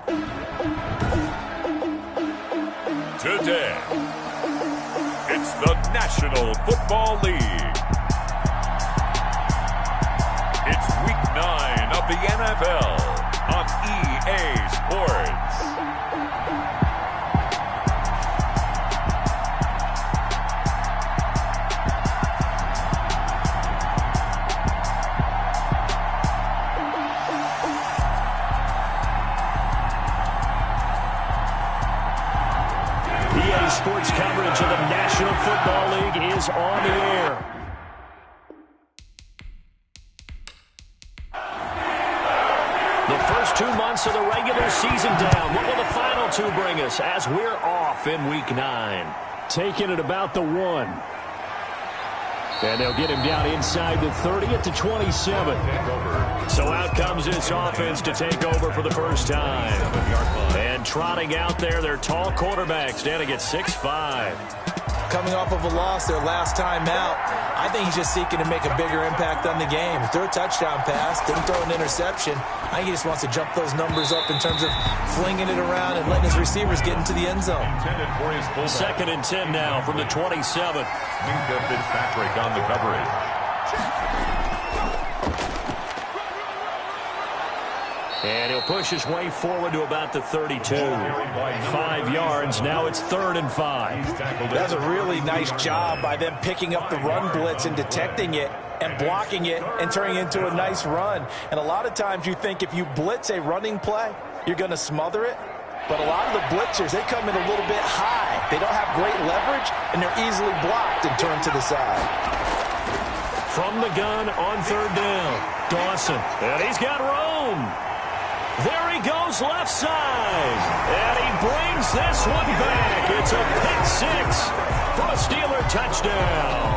Today, it's the National Football League. It's Week 9 of the NFL on EA Sports. EA Sports coverage of the National Football League is on the air. The first 2 months of the regular season down. What will the final 2 bring us as we're off in Week 9? Taking it about the 1. And they'll get him down inside the 30 at the 27. So out comes this offense to take over for the first time. And trotting out there, their tall quarterback standing at 6'5". Coming off of a loss their last time out, I think he's just seeking to make a bigger impact on the game. Threw a touchdown pass, didn't throw an interception. I think he just wants to jump those numbers up in terms of flinging it around and letting his receivers get into the end zone. 2nd and 10 now from the 27. Minkah Fitzpatrick on the coverage. And he'll push his way forward to about the 32. 5 yards. Now it's 3rd and 5. That's a really nice job by them picking up the run blitz and detecting it and blocking it and turning it into a nice run. And a lot of times you think if you blitz a running play, you're going to smother it. But a lot of the blitzers, they come in a little bit high. They don't have great leverage, and they're easily blocked and turned to the side. From the gun on 3rd down, Dawson. And he's got room. There he goes left side. And he brings this one back. It's a pick 6 for a Steeler touchdown.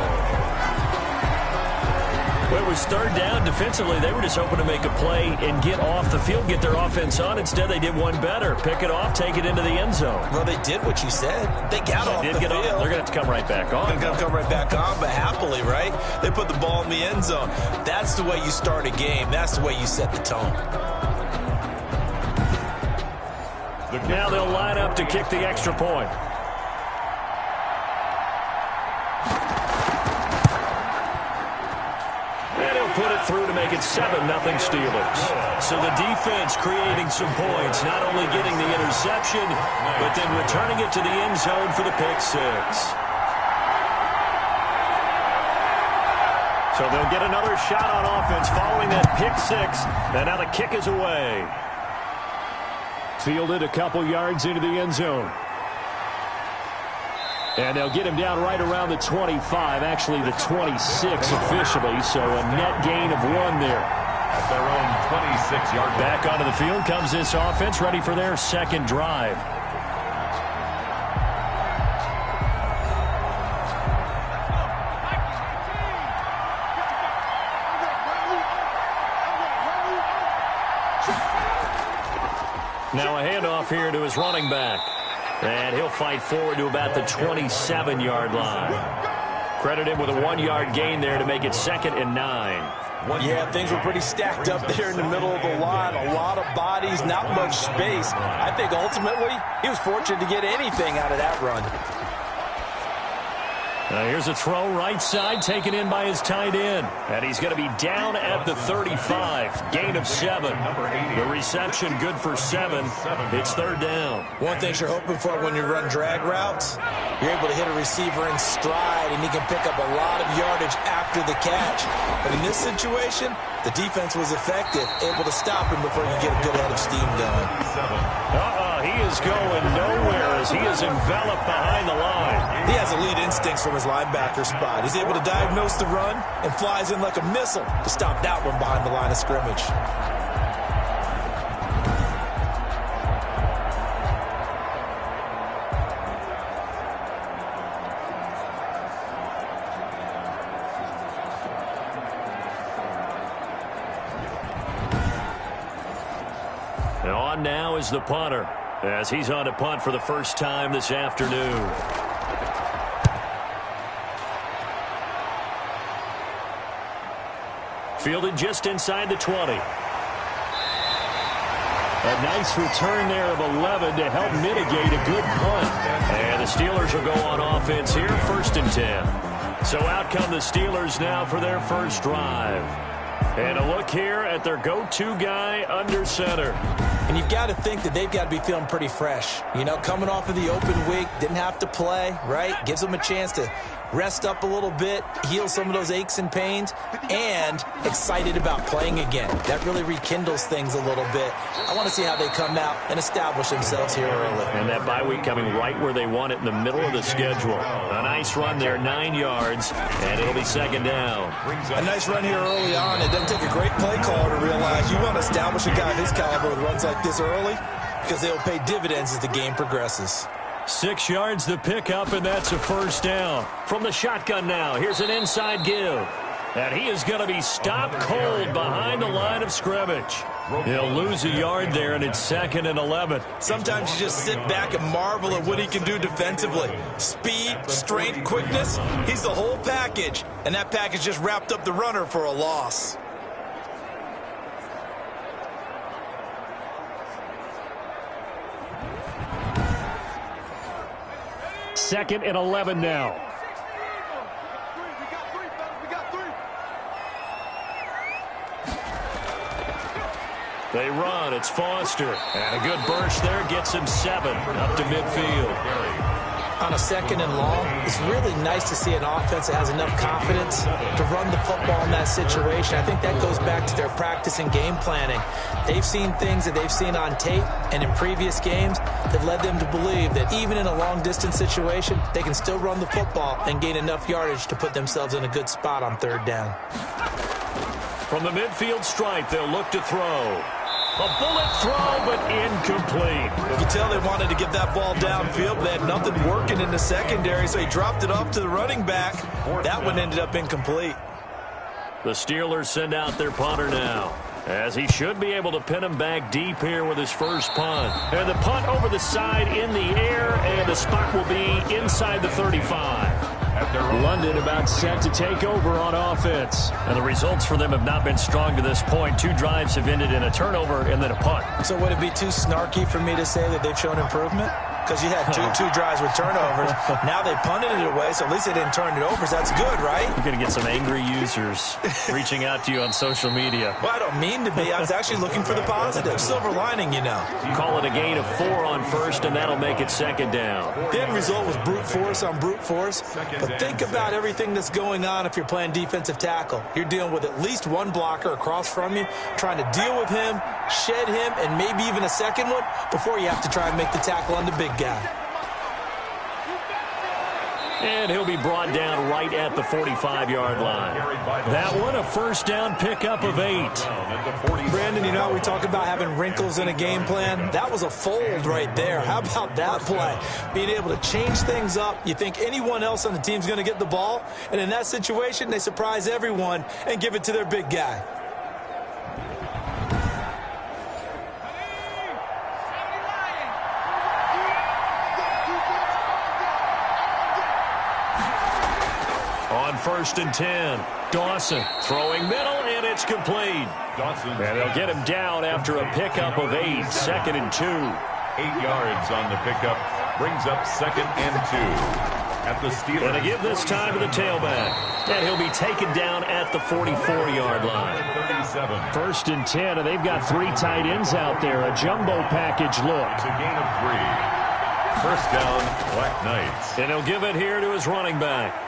Well, it was 3rd down. Defensively, they were just hoping to make a play and get off the field, get their offense on. Instead, they did one better. Pick it off, take it into the end zone. Well, they did what you said. They got off the field. They're going to have to come right back on. They're going to come right back on, but happily, right? They put the ball in the end zone. That's the way you start a game. That's the way you set the tone. Now they'll line up to kick the extra point. And he'll put it through to make it 7-0 Steelers. So the defense creating some points, not only getting the interception, but then returning it to the end zone for the pick 6. So they'll get another shot on offense following that pick 6. And now the kick is away. Fielded a couple yards into the end zone. And they'll get him down right around the 25, actually the 26 officially, so a net gain of 1 there. At their own 26-yard line. Back onto the field comes this offense, ready for their second drive. Now a handoff here to his running back. And he'll fight forward to about the 27-yard line. Credit him with a 1-yard gain there to make it 2nd and 9. Yeah, things were pretty stacked up there in the middle of the line. A lot of bodies, not much space. I think ultimately he was fortunate to get anything out of that run. Here's a throw right side taken in by his tight end. And he's going to be down at the 35. Gain of 7. The reception good for 7. It's 3rd down. One thing you're hoping for when you run drag routes, you're able to hit a receiver in stride and he can pick up a lot of yardage after the catch. But in this situation, the defense was effective, able to stop him before you get a good head of steam going. He is going nowhere as he is enveloped behind the line. He has elite instincts from his linebacker spot. He's able to diagnose the run and flies in like a missile to stop that one behind the line of scrimmage. And on now is the punter, as he's on to punt for the first time this afternoon. Fielded just inside the 20. A nice return there of 11 to help mitigate a good punt. And the Steelers will go on offense here, 1st and 10. So out come the Steelers now for their first drive. And a look here at their go-to guy under center. And you've got to think that they've got to be feeling pretty fresh. You know, coming off of the open week, didn't have to play, right? Gives them a chance to rest up a little bit, heal some of those aches and pains, and excited about playing again. That really rekindles things a little bit. I want to see how they come out and establish themselves here early. And that bye week coming right where they want it, in the middle of the schedule. A nice run there, 9 yards, and it'll be 2nd down. A nice run here early on. It doesn't take a great play caller to realize you want to establish a guy of his caliber with runs like this early, because they'll pay dividends as the game progresses. 6 yards the pickup, and that's a 1st down. From the shotgun now, here's an inside give. And he is going to be stopped cold behind the line of scrimmage. He'll lose a yard there, and it's 2nd and 11. Sometimes you just sit back and marvel at what he can do defensively. Speed, strength, quickness, he's the whole package. And that package just wrapped up the runner for a loss. 2nd and 11 now. They run. It's Foster. And a good burst there gets him 7 up to midfield. On a 2nd and long, it's really nice to see an offense that has enough confidence to run the football in that situation. I think that goes back to their practice and game planning. They've seen things that they've seen on tape and in previous games that led them to believe that even in a long-distance situation, they can still run the football and gain enough yardage to put themselves in a good spot on 3rd down. From the midfield stripe, they'll look to throw. A bullet throw, but incomplete. You can tell they wanted to get that ball downfield. They had nothing working in the secondary, so he dropped it off to the running back. That one ended up incomplete. The Steelers send out their punter now, as he should be able to pin him back deep here with his first punt. And the punt over the side in the air, and the spot will be inside the 35. London about set to take over on offense. And the results for them have not been strong to this point. 2 drives have ended in a turnover and then a punt. So would it be too snarky for me to say that they've shown improvement? Because you had two drives with turnovers. Now they punted it away, so at least they didn't turn it over. So that's good, right? You're going to get some angry users reaching out to you on social media. Well, I don't mean to be. I was actually looking for the positive. Silver lining, you know. Call it a gain of 4 on 1st, and that'll make it 2nd down. The end result was brute force on brute force. But think about everything that's going on if you're playing defensive tackle. You're dealing with at least one blocker across from you, trying to deal with him, shed him, and maybe even a second one before you have to try and make the tackle on the big guy. And he'll be brought down right at the 45-yard line. That one, a 1st down pickup of 8. Brandon, you know how we talk about having wrinkles in a game plan? That was a fold right there. How about that play? Being able to change things up. You think anyone else on the team's going to get the ball, and in that situation, they surprise everyone and give it to their big guy. On 1st and 10, Dawson throwing middle, and it's complete. And they'll get him down after a pickup of 8, 2nd and 2. 8 yards on the pickup, brings up 2nd and 2. At the Steelers. And to give this time to the tailback. And he'll be taken down at the 44-yard line. 1st and 10, and they've got 3 tight ends out there. A jumbo package look. It's a gain of 3. 1st down, Black Knights. And he'll give it here to his running back.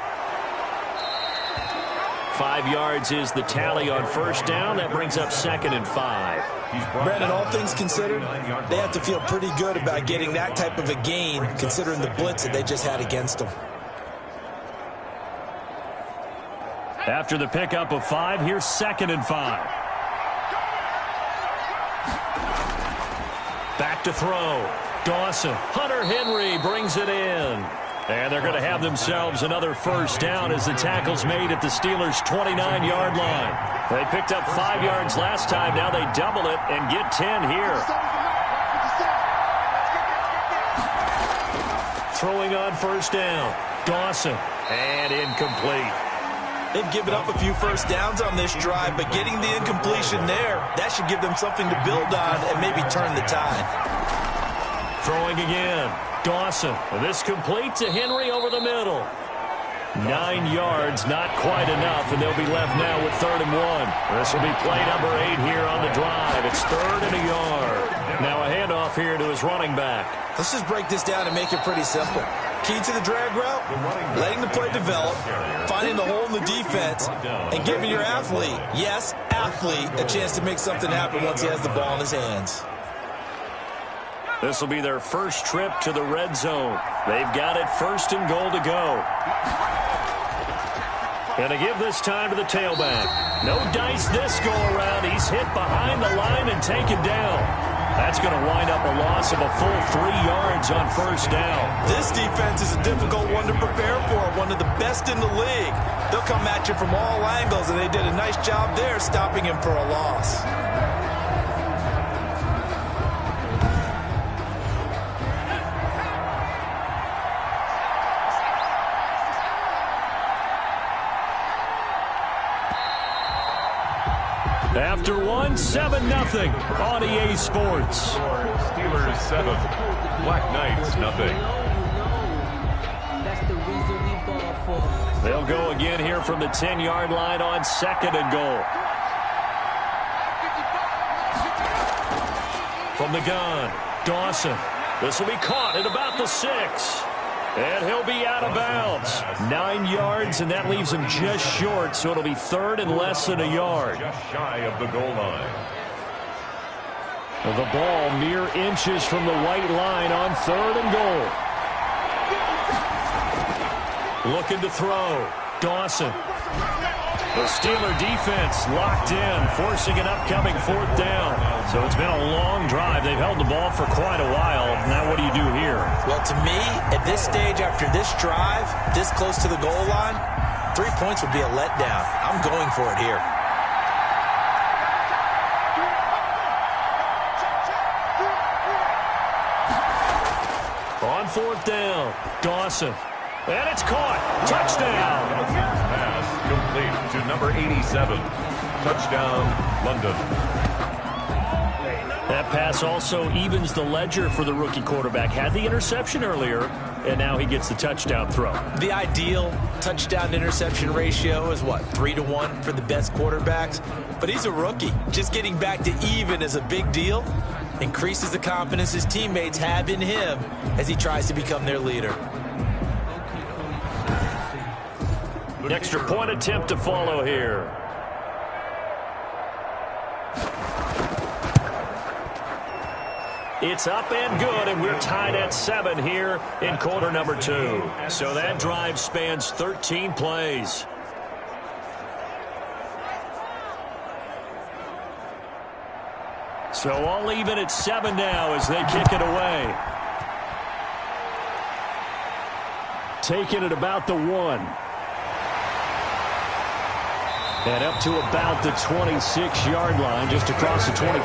5 yards is the tally on 1st down. That brings up 2nd and 5. Brandon, all things considered, they have to feel pretty good about getting that type of a gain, considering the blitz that they just had against them. After the pickup of 5, here's 2nd and 5. Back to throw. Dawson. Hunter Henry brings it in. And they're going to have themselves another 1st down as the tackle's made at the Steelers' 29-yard line. They picked up 5 yards last time. Now they double it and get 10 here. Throwing on 1st down. Dawson. And incomplete. They've given up a few first downs on this drive, but getting the incompletion there, that should give them something to build on and maybe turn the tide. Throwing again. Dawson. This complete to Henry over the middle. 9 yards, not quite enough, and they'll be left now with 3rd and 1. This will be play number 8 here on the drive. It's 3rd and a yard. Now a handoff here to his running back. Let's just break this down and make it pretty simple. Key to the drag route, letting the play develop, finding the hole in the defense, and giving your athlete, yes, athlete, a chance to make something happen once he has the ball in his hands. This will be their first trip to the red zone. They've got it 1st and goal to go. And to give this time to the tailback. No dice this go around. He's hit behind the line and taken down. That's going to wind up a loss of a full 3 yards on 1st down. This defense is a difficult one to prepare for, one of the best in the league. They'll come at you from all angles, and they did a nice job there stopping him for a loss. After 1, 7-0 on EA Sports. Steelers 7, Black Knights 0. They'll go again here from the 10-yard line on 2nd and goal. From the gun, Dawson. This will be caught at about the 6. And he'll be out of bounds. 9 yards, and that leaves him just short, so it'll be 3rd and less than a yard. Just shy of the goal line. The ball mere inches from the white line on 3rd and goal. Looking to throw. Dawson. The Steeler defense locked in, forcing an upcoming 4th down. So it's been a long drive. They've held the ball for quite a while. Now what do you do here? Well, to me, at this stage after this drive, this close to the goal line, 3 points would be a letdown. I'm going for it here. On 4th down, Dawson. And it's caught. Touchdown. Pass complete to number 87. Touchdown, London. That pass also evens the ledger for the rookie quarterback. Had the interception earlier, and now he gets the touchdown throw. The ideal touchdown-interception ratio is, what, 3-to-1 for the best quarterbacks? But he's a rookie. Just getting back to even is a big deal. Increases the confidence his teammates have in him as he tries to become their leader. Extra point attempt to follow here. It's up and good, and we're tied at 7 here in quarter number 2. So that drive spans 13 plays. So all even at 7 now as they kick it away. Taking it about the 1. And up to about the 26-yard line, just across the 25.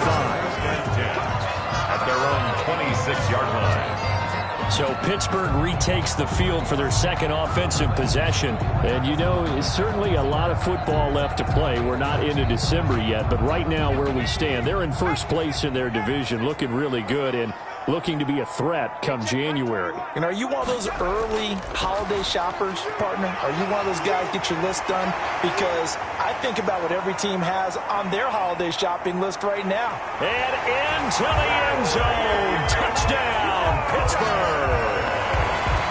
At their own 26-yard line. So Pittsburgh retakes the field for their second offensive possession. And, you know, it's certainly a lot of football left to play. We're not into December yet, but right now where we stand, they're in first place in their division, looking really good and looking to be a threat come January. And are you one of those early holiday shoppers, partner? Are you one of those guys get your list done? Because I think about what every team has on their holiday shopping list right now. And into the end zone. Touchdown, Pittsburgh.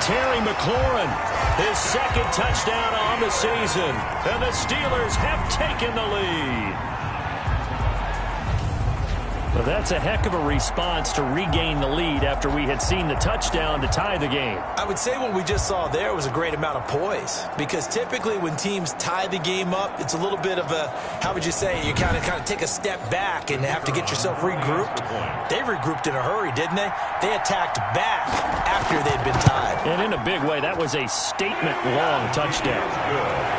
Terry McLaurin, his second touchdown on the season. And the Steelers have taken the lead. Well, that's a heck of a response to regain the lead after we had seen the touchdown to tie the game. I would say what we just saw there was a great amount of poise, because typically when teams tie the game up, it's a little bit of a, how would you say, you kind of take a step back and have to get yourself regrouped. They regrouped in a hurry, didn't they? They attacked back after they'd been tied. And in a big way, that was a statement-long touchdown.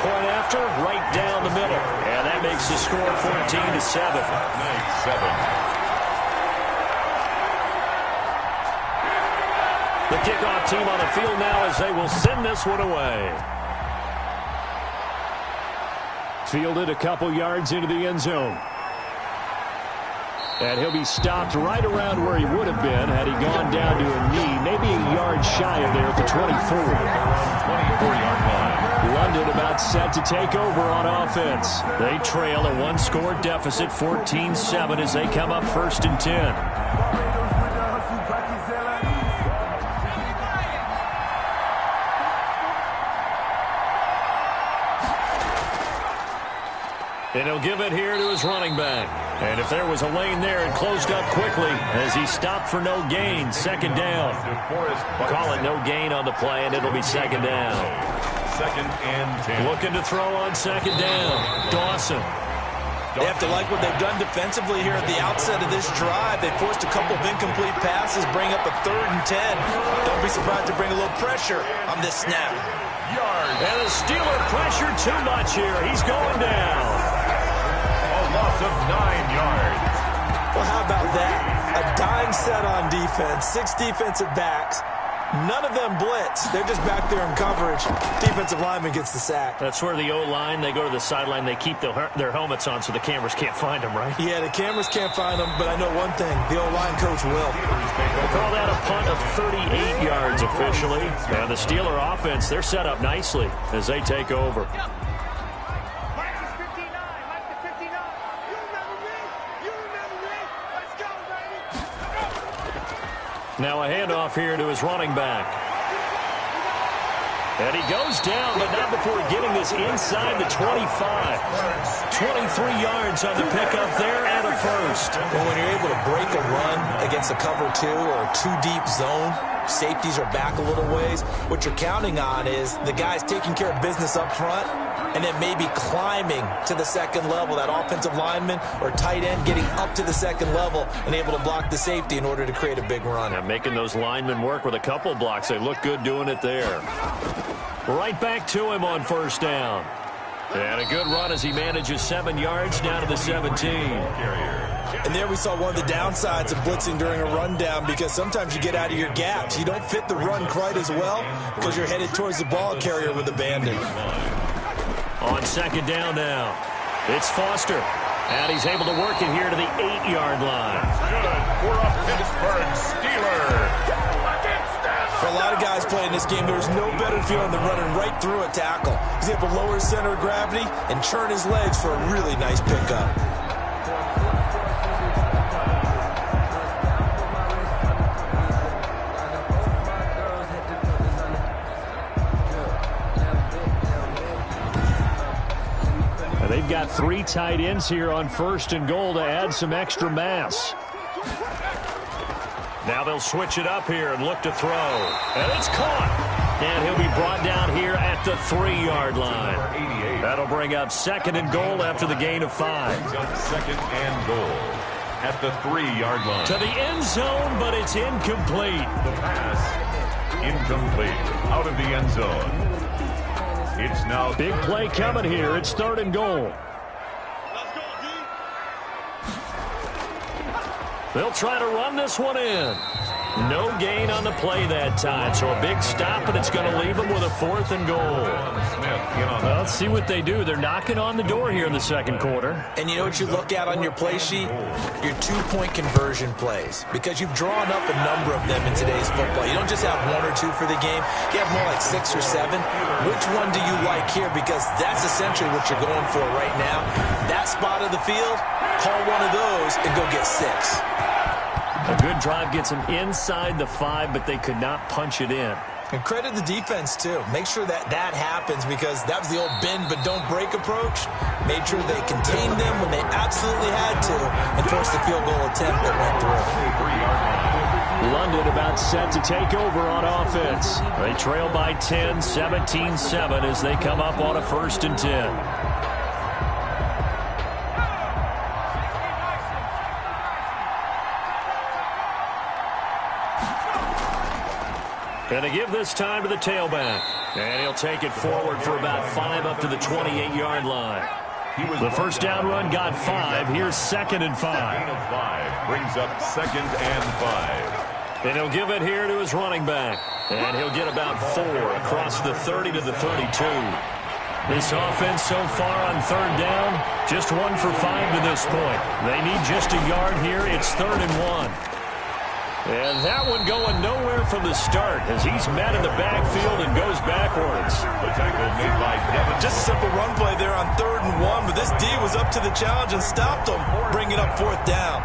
Point after, right down the middle. And that makes the score 14-7. 7. The kickoff team on the field now as they will send this one away. Fielded a couple yards into the end zone. And he'll be stopped right around where he would have been had he gone down to a knee, maybe a yard shy of there at the 24. 24-yard line. London about set to take over on offense. They trail a one-score deficit, 14-7, as they come up 1st and 10. And he'll give it here to his running back. And if there was a lane there, it closed up quickly as he stopped for no gain. 2nd down. Call it no gain on the play, and it'll be 2nd down. 2nd and 10. Looking to throw on 2nd down. Dawson. They have to like what they've done defensively here at the outset of this drive. They forced a couple of incomplete passes, bring up a 3rd and 10. Don't be surprised to bring a little pressure on this snap. And the Steeler pressure too much here. He's going down. Loss of 9 yards. Well, how about that? A dime set on defense, 6 defensive backs. None of them blitz. They're just back there in coverage. Defensive lineman gets the sack. That's where the O-line, they go to the sideline, they keep their helmets on so the cameras can't find them, right? Yeah, the cameras can't find them, but I know one thing. The O-line coach will. We'll call that a punt of 38 yards officially. And the Steeler offense, they're set up nicely as they take over. Now a handoff here to his running back. And he goes down, but not before getting this inside the 25. 23 yards on the pickup there and a first. Well, when you're able to break a run against a cover 2 or a 2-deep zone, safeties are back a little ways. What you're counting on is the guys taking care of business up front and then maybe climbing to the 2nd level, that offensive lineman or tight end getting up to the 2nd level and able to block the safety in order to create a big run. And making those linemen work with a couple blocks. They look good doing it there. Right back to him on 1st down. And a good run as he manages 7 yards down to the 17. And there we saw one of the downsides of blitzing during a rundown, because sometimes you get out of your gaps. You don't fit the run quite as well because you're headed towards the ball carrier with abandon. On 2nd down now, it's Foster. And he's able to work it here to the 8-yard line. Good for a Pittsburgh Steeler. For a lot of guys playing this game, there's no better feeling than running right through a tackle. He's able to lower his center of gravity and churn his legs for a really nice pickup. They've got 3 tight ends here on 1st and goal to add some extra mass. Now they'll switch it up here and look to throw. And it's caught. And he'll be brought down here at the 3-yard line. That'll bring up 2nd and goal after the gain of 5. 2nd and goal at the 3-yard line. To the end zone, but it's incomplete. The pass incomplete out of the end zone. It's now big play coming here. It's 3rd and goal. They'll try to run this one in. No gain on the play that time. So a big stop, and it's going to leave them with a 4th and goal. Well, let's see what they do. They're knocking on the door here in the 2nd quarter. And you know what you look at on your play sheet? Your 2-point conversion plays. Because you've drawn up a number of them in today's football. You don't just have 1 or 2 for the game. You have more like 6 or 7. Which one do you like here? Because that's essentially what you're going for right now. That spot of the field, call one of those and go get 6. A good drive gets them inside the 5, but they could not punch it in. And credit the defense, too. Make sure that happens, because that was the old bend but don't break approach. Made sure they contained them when they absolutely had to and forced the field goal attempt that went through. London about set to take over on offense. They trail by 10, 17-7 as they come up on a 1st and 10. And they give this time to the tailback. And he'll take it forward for about 5 up to the 28-yard line. The 1st down run got 5. Here's 2nd and 5. Gain of 5 brings up 2nd and 5. And he'll give it here to his running back. And he'll get about 4 across the 30 to the 32. This offense so far on third down, just 1 for 5 to this point. They need just a yard here. It's 3rd and 1. And that one going nowhere from the start as he's met in the backfield and goes backwards. The tackle made by Devin. Just a simple run play there on 3rd and 1, but this D was up to the challenge and stopped him, bringing up 4th down.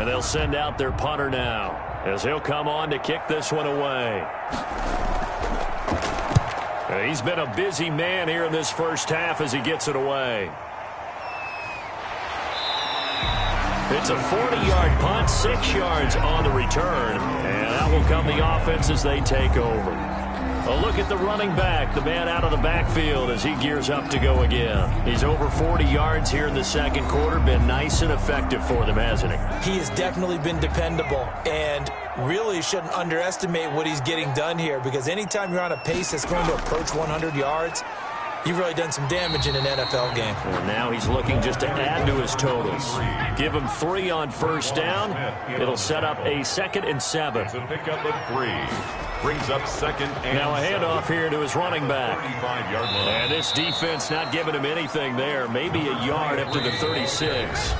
They'll send out their punter now as he'll come on to kick this one away. He's been a busy man here in this first half as he gets it away. It's a 40-yard punt, 6 yards on the return, and out will come the offense as they take over. A look at the running back, the man out of the backfield as he gears up to go again. He's over 40 yards here in the second quarter. Been nice and effective for them, hasn't he? He has definitely been dependable and really shouldn't underestimate what he's getting done here, because anytime you're on a pace that's going to approach 100 yards, you've really done some damage in an NFL game. And now he's looking just to add to his totals. Give him 3 on first down. It'll set up a 2nd and 7. It's a pickup of 3. Brings up 2nd and now a handoff here to his running back. 35-yard line. And this defense not giving him anything there. Maybe a yard up to the 36.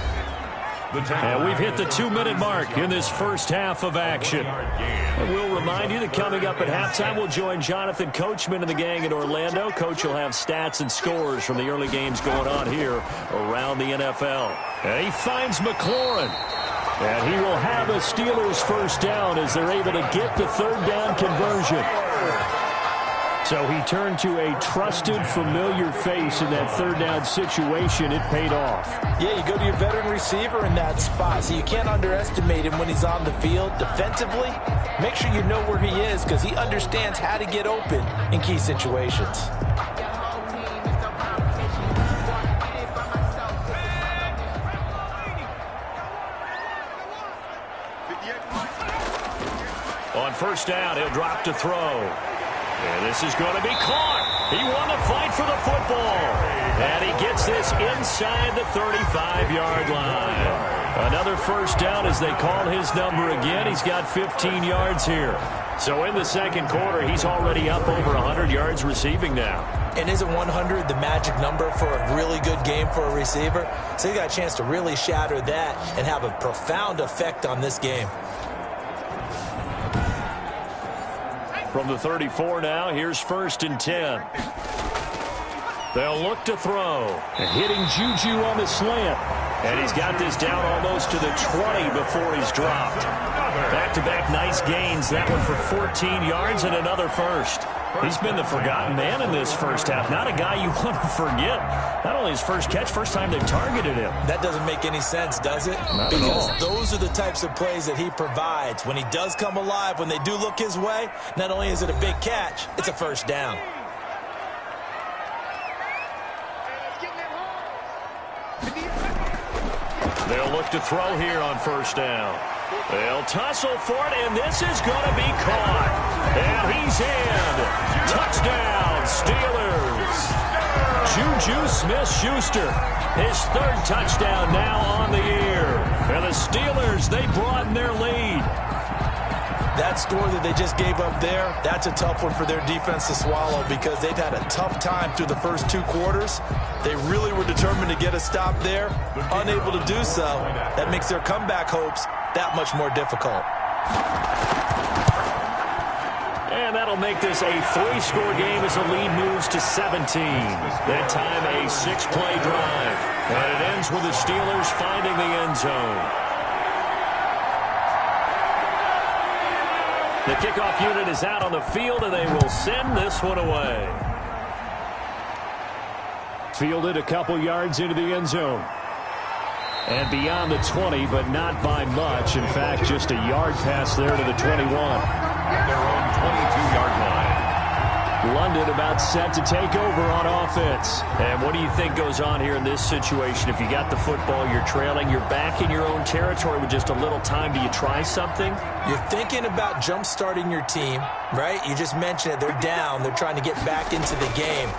And we've hit the 2-minute mark in this first half of action. And we'll remind you that coming up at halftime, we'll join Jonathan Coachman and the gang in Orlando. Coach will have stats and scores from the early games going on here around the NFL. And he finds McLaurin. And he will have a Steelers first down as they're able to get the 3rd down conversion. So he turned to a trusted, familiar face in that 3rd down situation. It paid off. Yeah, you go to your veteran receiver in that spot, so you can't underestimate him when he's on the field. Defensively, make sure you know where he is, because he understands how to get open in key situations. On first down, he'll drop to throw. And this is going to be caught. He won the fight for the football. And he gets this inside the 35-yard line. Another first down as they call his number again. He's got 15 yards here. So in the second quarter, he's already up over 100 yards receiving now. And isn't 100 the magic number for a really good game for a receiver? So he got a chance to really shatter that and have a profound effect on this game. From the 34 now, here's 1st and 10. They'll look to throw. And hitting Juju on the slant. And he's got this down almost to the 20 before he's dropped. Back-to-back nice gains. That one for 14 yards and another first. He's been the forgotten man in this first half. Not a guy you want to forget. Not only his first catch, first time they've targeted him. That doesn't make any sense, does it? Not because at all. Those are the types of plays that he provides. When he does come alive, when they do look his way, not only is it a big catch, it's a first down. They'll look to throw here on first down. They'll tussle for it, and this is going to be caught. And he's in. Touchdown, Steelers. Juju Smith-Schuster, his 3rd touchdown now on the year. And the Steelers, they broaden their lead. That score that they just gave up there, that's a tough one for their defense to swallow, because they've had a tough time through the first 2 quarters. They really were determined to get a stop there, unable to do so. That makes their comeback hopes that much more difficult. And that'll make this a 3-score game as the lead moves to 17. That time a 6-play drive. And it ends with the Steelers finding the end zone. The kickoff unit is out on the field, and they will send this one away. Fielded a couple yards into the end zone. And beyond the 20, but not by much. In fact, just a yard pass there to the 21. At their own 22-yard line. London about set to take over on offense. And what do you think goes on here in this situation? If you got the football, you're trailing, you're back in your own territory with just a little time. Do you try something? You're thinking about jump-starting your team, right? You just mentioned it. They're down. They're trying to get back into the game.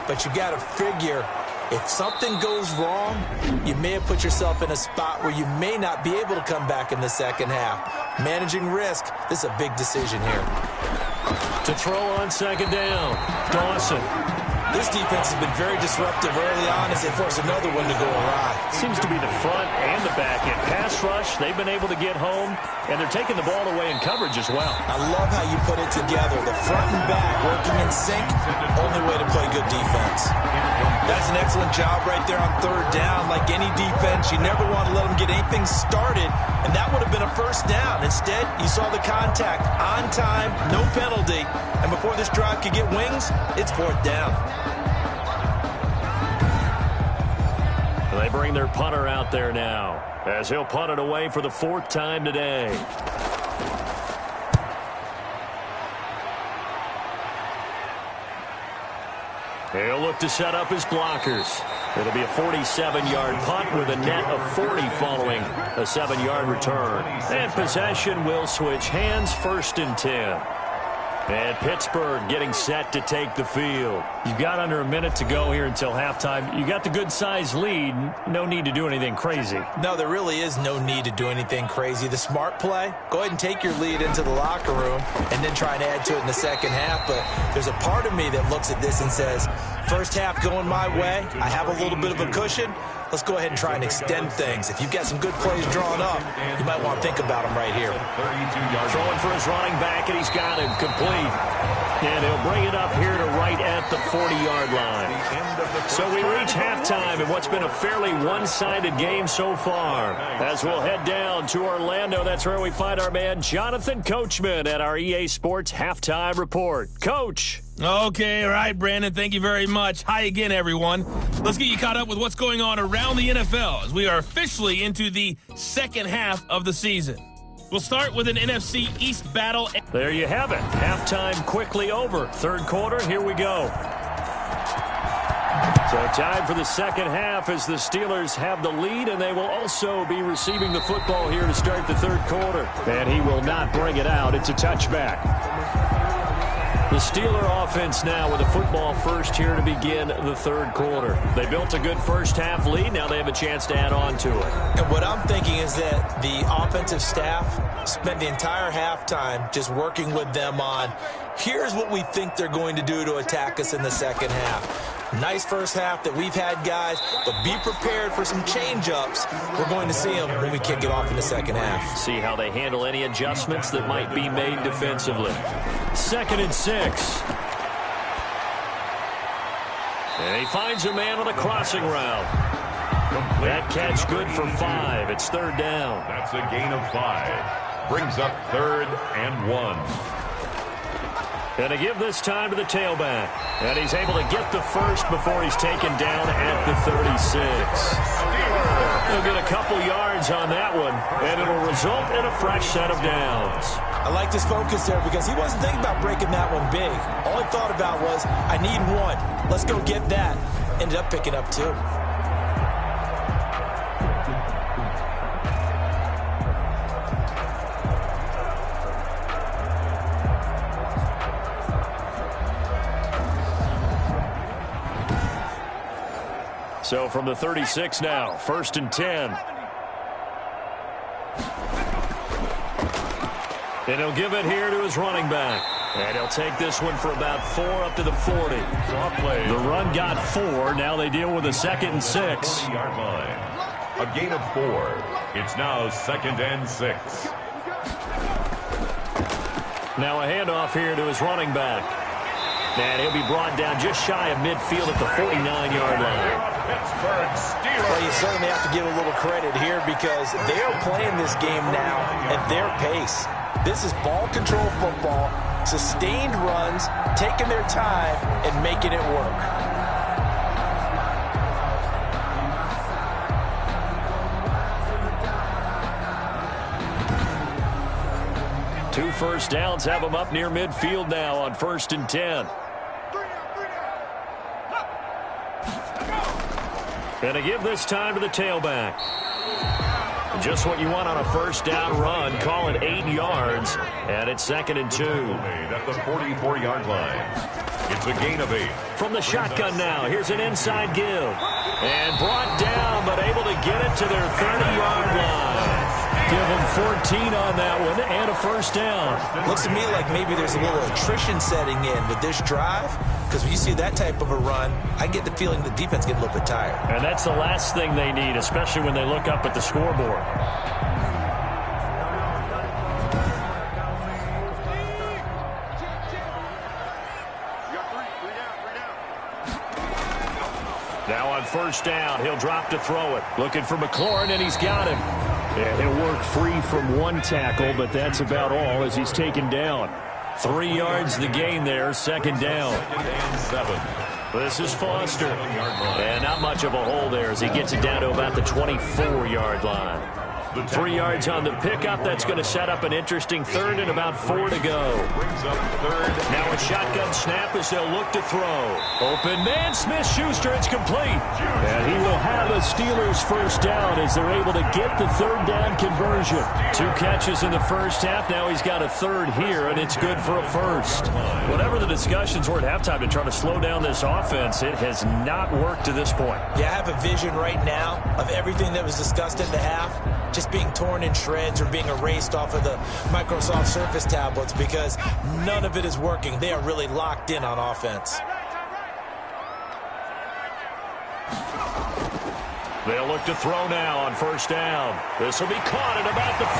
But you got to figure, if something goes wrong, you may have put yourself in a spot where you may not be able to come back in the second half. Managing risk, this is a big decision here. To throw on second down, Dawson. This defense has been very disruptive early on as they force another one to go awry. Seems to be the front and the back end. Pass rush, they've been able to get home, and they're taking the ball away in coverage as well. I love how you put it together. The front and back working in sync, only way to play good defense. That's an excellent job right there on third down. Like any defense, you never want to let them get anything started, and that would have been a first down. Instead, you saw the contact on time, no penalty, and before this drive could get wings, it's fourth down. They bring their punter out there now as he'll punt it away for the fourth time today. He'll look to set up his blockers. It'll be a 47-yard punt with a net of 40 following a 7-yard return. And possession will switch hands, 1st and 10. And Pittsburgh getting set to take the field. You've got under a minute to go here until halftime. You got the good-sized lead. No need to do anything crazy. No, there really is no need to do anything crazy. The smart play, go ahead and take your lead into the locker room and then try and add to it in the second half. But there's a part of me that looks at this and says, first half going my way, I have a little bit of a cushion. Let's go ahead and try and extend things. If you've got some good plays drawn up, you might want to think about them right here. Throwing for his running back, and he's got him complete. And he'll bring it up here to right at the 40-yard line. So we reach halftime in what's been a fairly one-sided game so far. As we'll head down to Orlando, that's where we find our man Jonathan Coachman at our EA Sports Halftime Report. Coach. Okay, all right, Brandon, thank you very much. Hi again, everyone. Let's get you caught up with what's going on around the NFL as we are officially into the second half of the season. We'll start with an NFC East battle. There you have it. Halftime quickly over. Third quarter, here we go. So time for the second half as the Steelers have the lead, and they will also be receiving the football here to start the third quarter. And he will not bring it out. It's a touchback. The Steeler offense now with a football first here to begin the third quarter. They built a good first half lead. Now they have a chance to add on to it. And what I'm thinking is that the offensive staff spent the entire halftime just working with them on, here's what we think they're going to do to attack us in the second half. Nice first half that we've had, guys, but be prepared for some change-ups. We're going to see them when we kick it off in the second half. See how they handle any adjustments that might be made defensively. 2nd and 6. And he finds a man on a crossing route. That catch good for 5. It's third down. That's a gain of 5. Brings up 3rd and 1. And to give this time to the tailback. And he's able to get the first before he's taken down at the 36. He'll get a couple yards on that one, and it'll result in a fresh set of downs. I like his focus there because he wasn't thinking about breaking that one big. All he thought about was, I need one. Let's go get that. Ended up picking up 2. So from the 36 now, 1st and 10. And he'll give it here to his running back. And he'll take this one for about 4 up to the 40. The run got 4. Now they deal with a 2nd and 6. Yard line. A gain of 4. It's now 2nd and 6. Now a handoff here to his running back. And he'll be brought down just shy of midfield at the 49-yard line. Pittsburgh Steelers. Well, you certainly have to give a little credit here because they are playing this game now at their pace. This is ball control football, sustained runs, taking their time, and making it work. Two first downs have them up near midfield now on 1st and 10. And to give this time to the tailback. Just what you want on a first down run. Call it 8 yards. And it's 2nd and 2. At the 44-yard line. It's a gain of 8. From the shotgun now. Here's an inside give. And brought down, but able to get it to their 30-yard line. Give them 14 on that one and a first down. Looks to me like maybe there's a little attrition setting in with this drive, because when you see that type of a run, I get the feeling the defense gets a little bit tired. And that's the last thing they need, especially when they look up at the scoreboard. Now on first down, he'll drop to throw it. Looking for McLaurin, and he's got him. Yeah, he'll work free from one tackle, but that's about all as he's taken down. 3 yards the gain there, 2nd down. And 7. This is Foster. And not much of a hole there as he gets it down to about the 24-yard line. 3 yards on the pickup. That's going to set up an interesting 3rd and about 4 to go. Brings up 3rd. Now a shotgun snap as they'll look to throw. Open man, Smith-Schuster, it's complete. And he will have a Steelers first down as they're able to get the 3rd down conversion. 2 catches in the first half. Now he's got a 3rd here, and it's good for a first. Whatever the discussions were at halftime to try to slow down this offense, it has not worked to this point. Yeah, I have a vision right now of everything that was discussed in the half just being torn in shreds or being erased off of the Microsoft Surface tablets, because none of it is working. They are really locked in on offense. They'll look to throw now on first down. This will be caught at about the 5.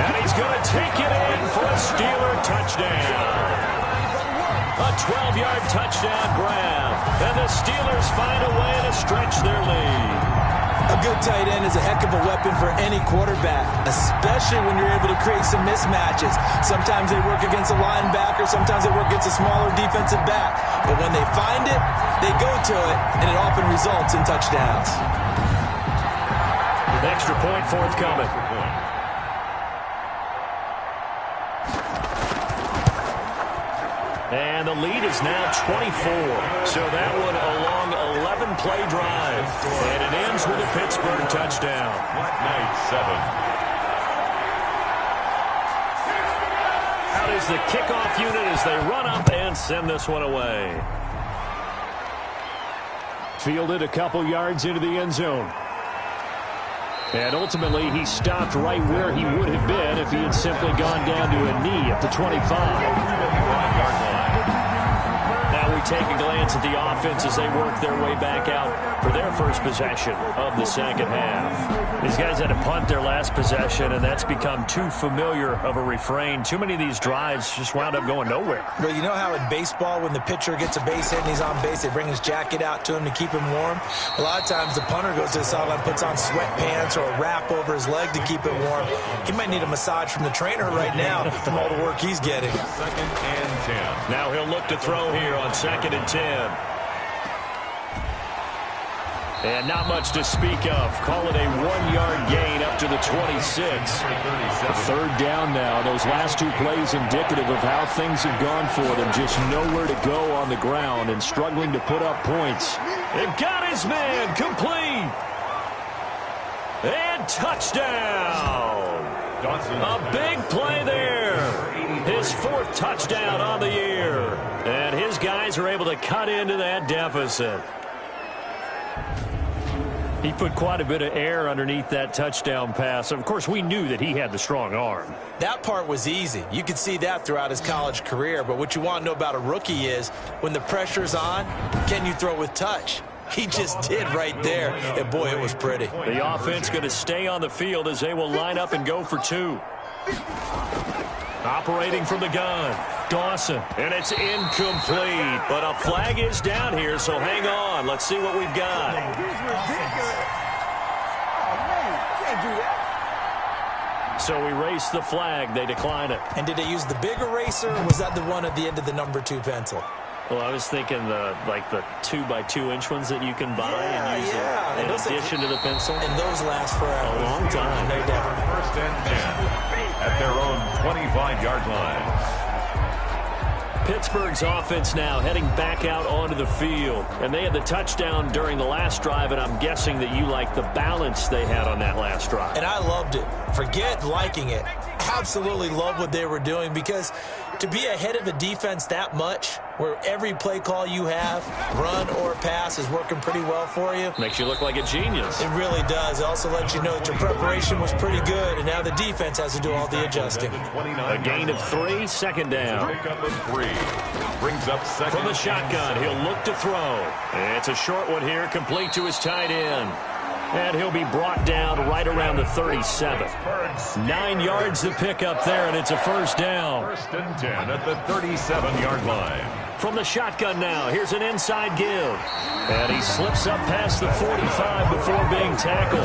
And he's going to take it in for a Steeler touchdown. A 12-yard touchdown grab. And the Steelers find a way to stretch their lead. A good tight end is a heck of a weapon for any quarterback, especially when you're able to create some mismatches. Sometimes they work against a linebacker, sometimes they work against a smaller defensive back. But when they find it, they go to it, and it often results in touchdowns. An extra point forthcoming. And the lead is now 24. So that one a long 11-play drive. And it ends with a Pittsburgh touchdown. Night 7. Out is the kickoff unit as they run up and send this one away. Fielded a couple yards into the end zone. And ultimately, he stopped right where he would have been if he had simply gone down to a knee at the 25. Now we take a glance at the offense as they work their way back out for their first possession of the second half. These guys had to punt their last possession, and that's become too familiar of a refrain. Too many of these drives just wound up going nowhere. Well, you know how in baseball, when the pitcher gets a base hit and he's on base, they bring his jacket out to him to keep him warm? A lot of times the punter goes to the sideline, puts on sweatpants or a wrap over his leg to keep it warm. He might need a massage from the trainer right now from all the work he's getting. 2nd and 10. Now he'll look to throw here on 2nd and 10. And not much to speak of. Call it a 1-yard gain up to the 26. 3rd down now. Those last 2 plays indicative of how things have gone for them. Just nowhere to go on the ground and struggling to put up points. And got his man complete. And touchdown. A big play there. His 4th touchdown on the year. And his guys are able to cut into that deficit. He put quite a bit of air underneath that touchdown pass. Of course, we knew that he had the strong arm. That part was easy. You could see that throughout his college career. But what you want to know about a rookie is when the pressure's on, can you throw with touch? He just did right there. And, boy, it was pretty. The offense going to stay on the field as they will line up and go for 2. Operating from the gun, Dawson. And it's incomplete. But a flag is down here, so hang on. Let's see what we've got. So erase the flag. They decline it. And did they use the big eraser, or was that the one at the end of the number 2 pencil? Well, I was thinking the 2x2-inch ones that you can buy and use in addition to the pencil. And those last forever. A long time. No doubt. 1st and 10 at their own 25-yard line. Pittsburgh's offense now heading back out onto the field. And they had the touchdown during the last drive, and I'm guessing that you like the balance they had on that last drive. And I loved it. Forget liking it. Absolutely love what they were doing, because to be ahead of a defense that much, where every play call you have, run or pass, is working pretty well for you. Makes you look like a genius. It really does. It also lets you know that your preparation was pretty good, and now the defense has to do all the adjusting. A gain of 3, second down. Pickup of 3. Brings up second. From the shotgun, he'll look to throw. It's a short one here, complete to his tight end. And he'll be brought down right around the 37. 9 yards to pick up there, and it's a first down. First and 10 at the 37-yard line. From the shotgun now, here's an inside give. And he slips up past the 45 before being tackled.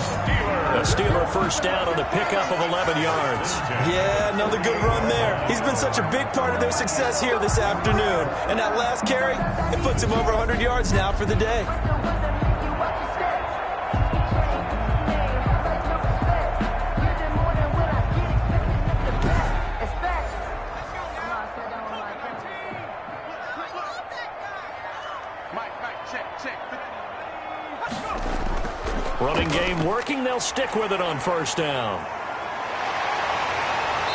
A Steeler first down on the pickup of 11 yards. Yeah, another good run there. He's been such a big part of their success here this afternoon. And that last carry, it puts him over 100 yards now for the day. Running game working. They'll stick with it on first down.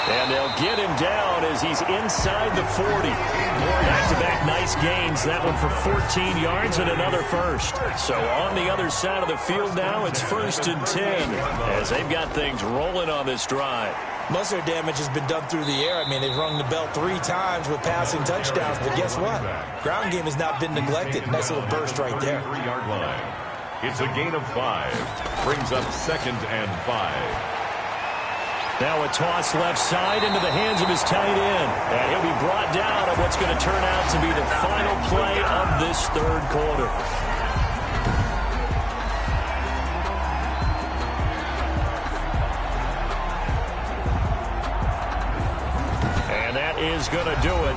And they'll get him down as he's inside the 40. More back-to-back nice gains. That one for 14 yards and another first. So on the other side of the field now, it's 1st and 10 as they've got things rolling on this drive. Most of their damage has been done through the air. I mean, they've rung the bell 3 times with passing touchdowns. But guess what? Ground game has not been neglected. Nice little burst right there. 3-yard line. It's a gain of 5. Brings up 2nd and 5. Now a toss left side into the hands of his tight end. And he'll be brought down on what's going to turn out to be the final play of this third quarter. And that is going to do it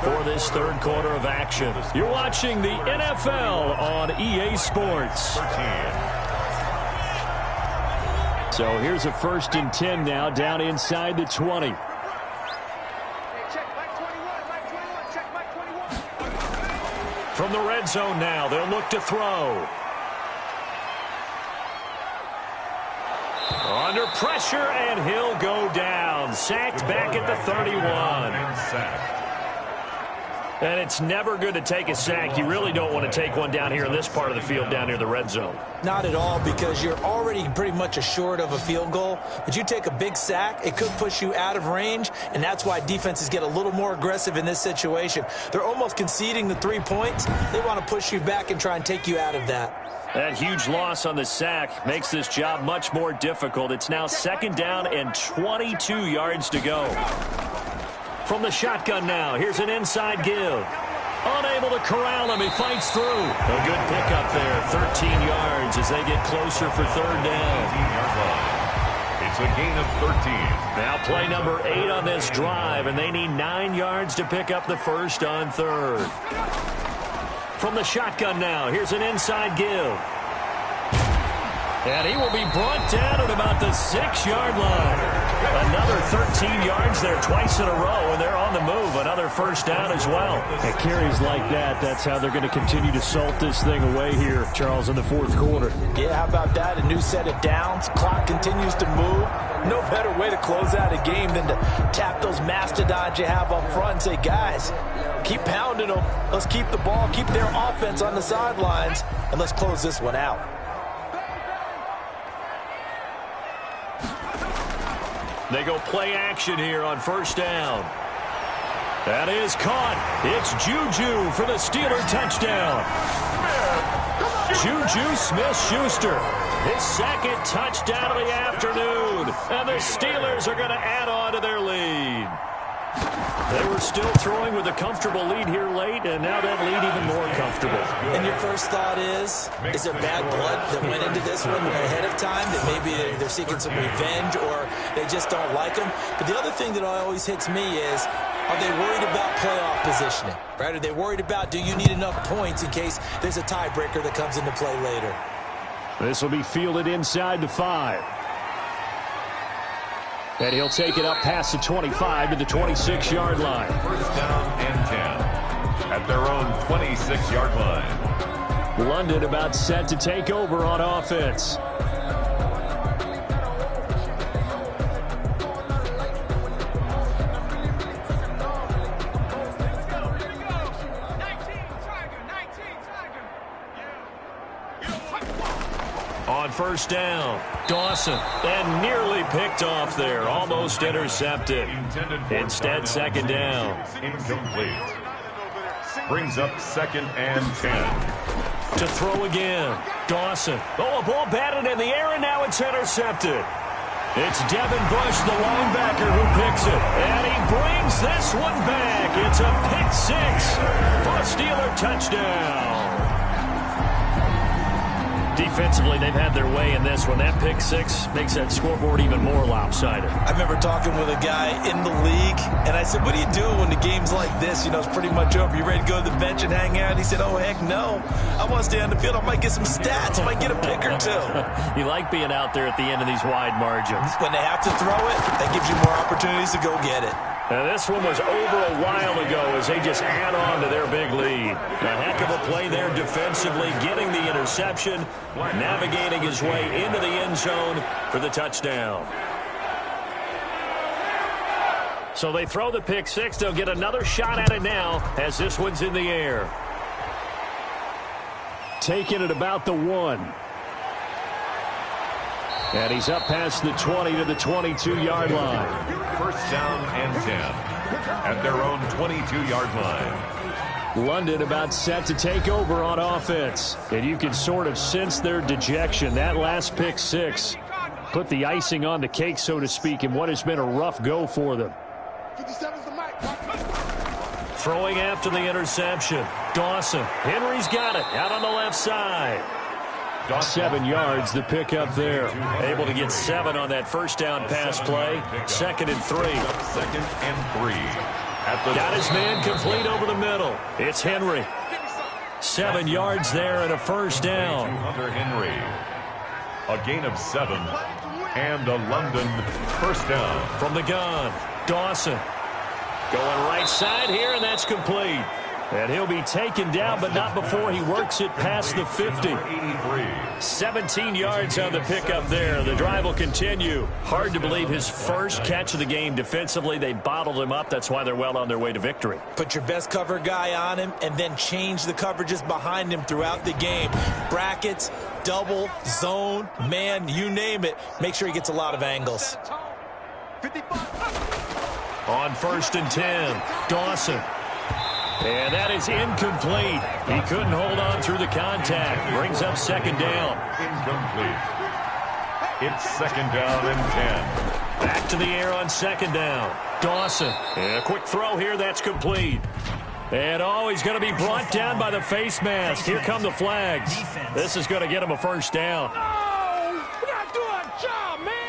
for this third quarter of action. You're watching the NFL on EA Sports. So here's a 1st and 10 now, down inside the 20. From the red zone now, they'll look to throw. Under pressure, and he'll go down. Sacked back at the 31. And it's never good to take a sack. You really don't want to take one down here in this part of the field, down near the red zone. Not at all, because you're already pretty much assured of a field goal. But you take a big sack, it could push you out of range, and that's why defenses get a little more aggressive in this situation. They're almost conceding the 3 points. They want to push you back and try and take you out of that. That huge loss on the sack makes this job much more difficult. It's now 2nd down and 22 yards to go. From the shotgun now, here's an inside give. Unable to corral him, he fights through. A good pickup there, 13 yards as they get closer for 3rd down. It's a gain of 13. Now play number 8 on this drive, and they need 9 yards to pick up the first on 3rd. From the shotgun now, here's an inside give. And he will be brought down at about the 6-yard line. Another 13 yards there twice in a row, and they're on the move. Another first down as well. And carries like that, that's how they're going to continue to salt this thing away here, Charles, in the 4th quarter. Yeah, how about that? A new set of downs. Clock continues to move. No better way to close out a game than to tap those mastodons you have up front and say, guys, keep pounding them. Let's keep the ball, keep their offense on the sidelines, and let's close this one out. They go play action here on first down. That is caught. It's Juju for the Steeler touchdown. Juju Smith-Schuster, his 2nd touchdown of the afternoon. And the Steelers are going to add on to their lead. They were still throwing with a comfortable lead here late, and now that lead even more comfortable. And your first thought is there bad blood that went into this one ahead of time, that maybe they're seeking some revenge or they just don't like them? But the other thing that always hits me is, are they worried about playoff positioning? Right? Are they worried about, do you need enough points in case there's a tiebreaker that comes into play later? This will be fielded inside the 5. And he'll take it up past the 25 to the 26-yard line. First down and 10. at their own 26-yard line. London about set to take over on offense. On first down, Dawson, and nearly picked off there, almost intercepted. Instead, second down. Incomplete. Brings up 2nd and 10. To throw again, Dawson. Oh, a ball batted in the air, and now it's intercepted. It's Devin Bush, the linebacker, who picks it. And he brings this one back. It's a pick six for a Steeler touchdown. Defensively, they've had their way in this one. That pick six makes that scoreboard even more lopsided. I remember talking with a guy in the league, and I said, what do you do when the game's like this? You know, it's pretty much over. You ready to go to the bench and hang out? He said, oh, heck no. I want to stay on the field. I might get some stats. I might get a pick or two. You like being out there at the end of these wide margins. When they have to throw it, that gives you more opportunities to go get it. Now, this one was over a while ago as they just add on to their big lead. A heck of a play there defensively, getting the interception, navigating his way into the end zone for the touchdown. So they throw the pick six. They'll get another shot at it now as this one's in the air. Taking it about the 1. And he's up past the 20 to the 22-yard line. First down and 10 at their own 22-yard line. London about set to take over on offense. And you can sort of sense their dejection. That last pick six put the icing on the cake, so to speak, in what has been a rough go for them. Throwing after the interception. Dawson. Henry's got it out on the left side. 7 yards, the pickup there. Able to get 7 on that first down pass play. 2nd and 3. 2nd and 3. Got his man complete over the middle. It's Henry. 7 yards there and a first down. Hunter Henry. A gain of 7 and a London first down. From the gun, Dawson. Going right side here, and that's complete. And he'll be taken down, but not before he works it past the 50. 17 yards on the pickup there. The drive will continue. Hard to believe his first catch of the game defensively. They bottled him up. That's why they're well on their way to victory. Put your best cover guy on him and then change the coverages behind him throughout the game. Brackets, double, zone, man, you name it. Make sure he gets a lot of angles. On 1st and 10, Dawson. And that is incomplete. He couldn't hold on through the contact. Brings up 2nd down. Incomplete. It's 2nd down and 10. Back to the air on 2nd down. Dawson. And a quick throw here. That's complete. And he's going to be brought down by the face mask. Here come the flags. This is going to get him a first down.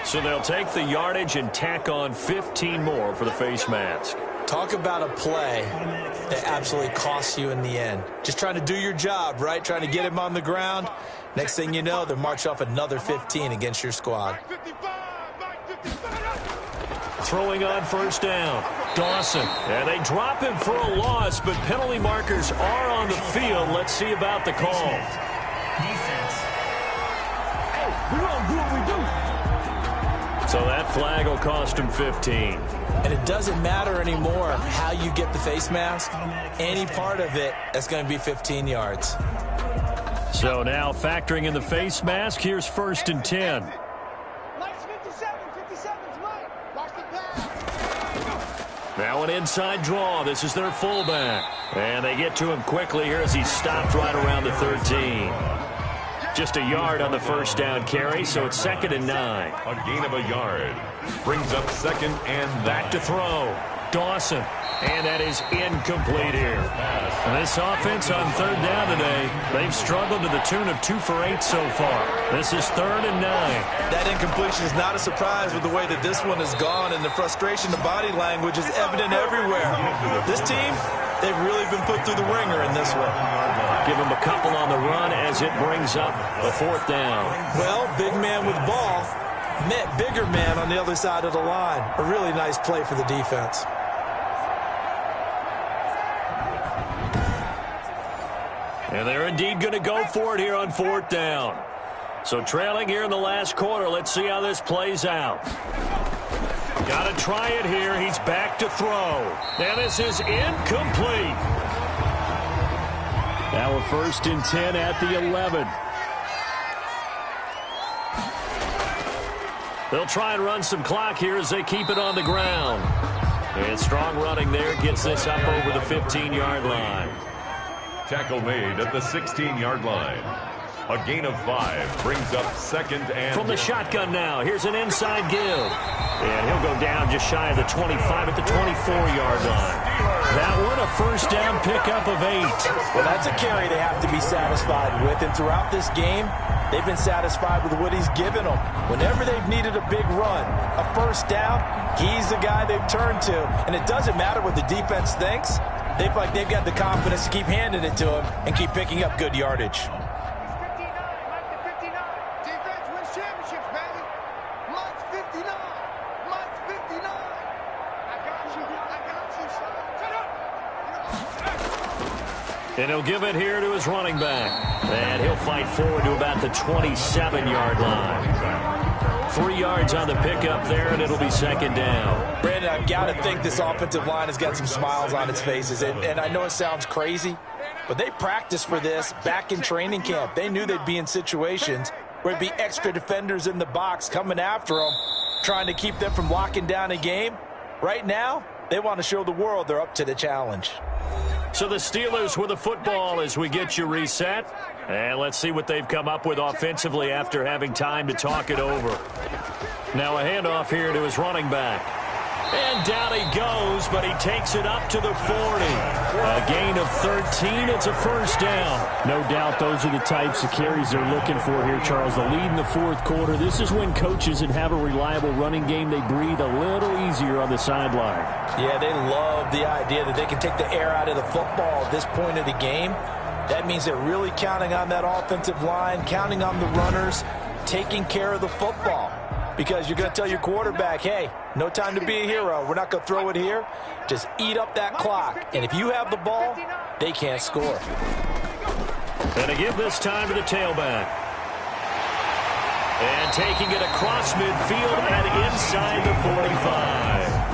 So they'll take the yardage and tack on 15 more for the face mask. Talk about a play that absolutely costs you in the end. Just trying to do your job, right? Trying to get him on the ground. Next thing you know, they'll march off another 15 against your squad. Throwing on 1st down, Dawson. And they drop him for a loss, but penalty markers are on the field. Let's see about the call. Defense. Hey, we're going to do what we do. So that flag will cost him 15. And it doesn't matter anymore how you get the face mask. Any part of it, that's going to be 15 yards. So now factoring in the face mask, here's 1st and 10. Now an inside draw. This is their fullback. And they get to him quickly here as he's stopped right around the 13. Just a yard on the first down carry, so it's 2nd and 9. A gain of a yard. Brings up 2nd and 9. Back to throw. Dawson. And that is incomplete here. And this offense on 3rd down today, they've struggled to the tune of 2 for 8 so far. This is 3rd and 9. That incompletion is not a surprise with the way that this one has gone, and the frustration, the body language is evident everywhere. This team, they've really been put through the ringer in this one. Give them a couple on the run as it brings up a 4th down. Well, big man with ball met bigger man on the other side of the line. A really nice play for the defense. And they're indeed going to go for it here on 4th down. So trailing here in the last quarter. Let's see how this plays out. Got to try it here. He's back to throw. Now this is incomplete. Now a 1st and 10 at the 11. They'll try and run some clock here as they keep it on the ground. And strong running there gets this up over the 15-yard line. Tackle made at the 16-yard line. A gain of 5 brings up 2nd and... From the shotgun now, here's an inside give. And he'll go down just shy of the 25 at the 24-yard line. That one a 1st down pickup of 8. Well, that's a carry they have to be satisfied with. And throughout this game, they've been satisfied with what he's given them. Whenever they've needed a big run, a 1st down, he's the guy they've turned to. And it doesn't matter what the defense thinks. They feel like they've got the confidence to keep handing it to him and keep picking up good yardage. And he'll give it here to his running back. And he'll fight forward to about the 27-yard line. 3 yards on the pickup there, and it'll be 2nd down. Brandon, I've got to think this offensive line has got some smiles on its faces. And I know it sounds crazy, but they practiced for this back in training camp. They knew they'd be in situations where there'd be extra defenders in the box coming after them, trying to keep them from locking down a game. Right now, they want to show the world they're up to the challenge. So the Steelers with the football as we get you reset. And let's see what they've come up with offensively after having time to talk it over. Now a handoff here to his running back. And down he goes, but he takes it up to the 40. A gain of 13. It's a 1st down. No doubt those are the types of carries they're looking for here, Charles. The lead in the 4th quarter. This is when coaches that have a reliable running game, they breathe a little easier on the sideline. Yeah, they love the idea that they can take the air out of the football at this point of the game. That means they're really counting on that offensive line, counting on the runners, taking care of the football. Because you're going to tell your quarterback, hey, no time to be a hero. We're not going to throw it here. Just eat up that clock. And if you have the ball, they can't score. And to give this time to the tailback. And taking it across midfield and inside the 45.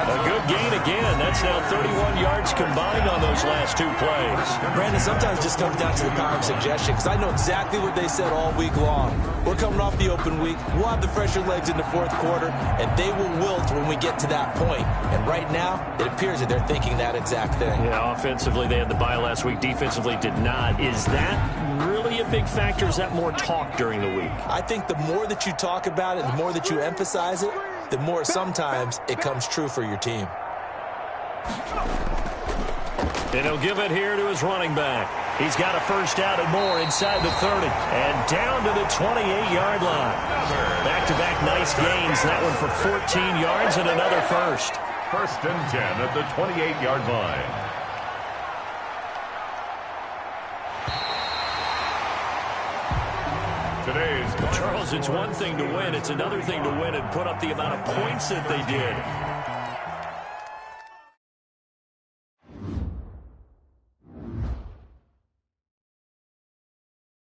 A good gain again. That's now 31 yards combined on those last 2 plays. Brandon, sometimes it just comes down to the power of suggestion, because I know exactly what they said all week long. We're coming off the open week. We'll have the fresher legs in the 4th quarter, and they will wilt when we get to that point. And right now, it appears that they're thinking that exact thing. Yeah, offensively, they had the bye last week. Defensively, did not. Is that really a big factor? Is that more talk during the week? I think the more that you talk about it, the more that you emphasize it, the more sometimes it comes true for your team. And he'll give it here to his running back. He's got a 1st down and more inside the 30. And down to the 28-yard line. Back-to-back nice gains. That one for 14 yards and another 1st. 1st and 10 at the 28-yard line. Charles, it's one thing to win. It's another thing to win and put up the amount of points that they did.